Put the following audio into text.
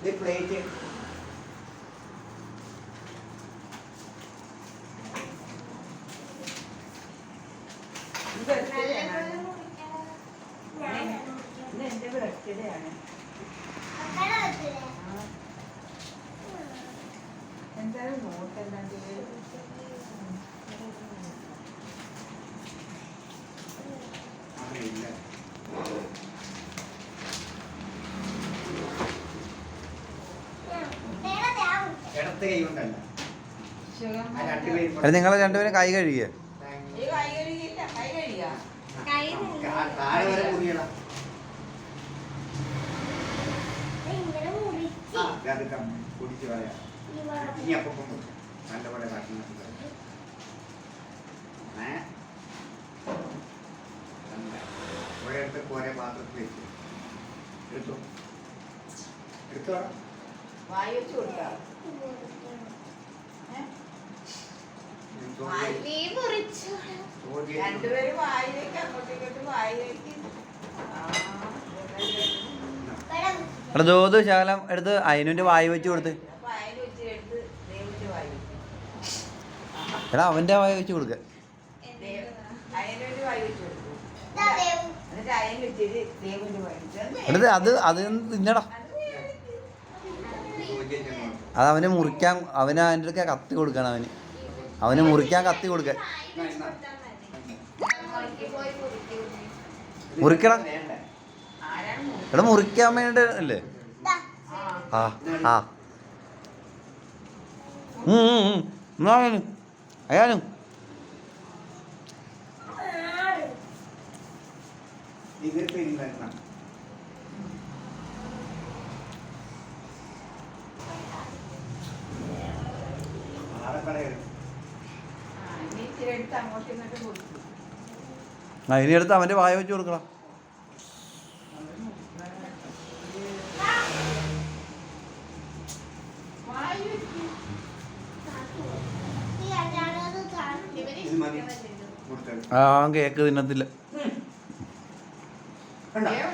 Plate എന്റെ ബർത്ത്ഡേയാണ്. എന്തായാലും നോട്ടല്ലാണ്ട് നിങ്ങൾ രണ്ടുപേരും കൈ കഴുകിയ ഒരേ പാത്രത്തിൽ വെച്ചു എടുത്തോ എടുത്തോ വായി വെച്ച് കൊടുക്കാം. രണ്ടുപേരും വായിലേക്ക് അങ്ങോട്ടും ഇങ്ങോട്ടും വായിലേക്ക്. എടാ ജോത് ശകലം എടുത്ത് അയിനുവിന്റെ വായി വെച്ച് കൊടുത്ത്. വായിൽ വെച്ച് എടുത്ത് ദേവിന്റെ വായി വെക്കും. എടാ അവന്റെ വായി വെച്ച് കൊടുക്ക. അയനൊരു വായി വെച്ച് കൊടുക്കും. എന്നിട്ട് അയൻ വെച്ചിട്ട് ദേവിന്റെ വായി എടുത്ത് അത് തിന്നടാ. അത് അവന് മുറിക്കാൻ അവന് അതിൻ്റെ അടുക്ക കത്തി കൊടുക്കണം. അവന് മുറിക്കാൻ കത്തി കൊടുക്കാൻ. മുറിക്കടാ. എടാ മുറിക്കാൻ വേണ്ടി അല്ലേ? ആ ആ അയാനും എടുത്ത് അങ്ങോട്ടും ഇങ്ങോട്ടും കൊടുക്കും. അതിനെടുത്ത് അവൻ്റെ വായ വെച്ച് കൊടുക്കണം. ഇത് മതി കൊടുത്തത് ആ കേക്ക് തിന്നത്തില്ല. ദേവ്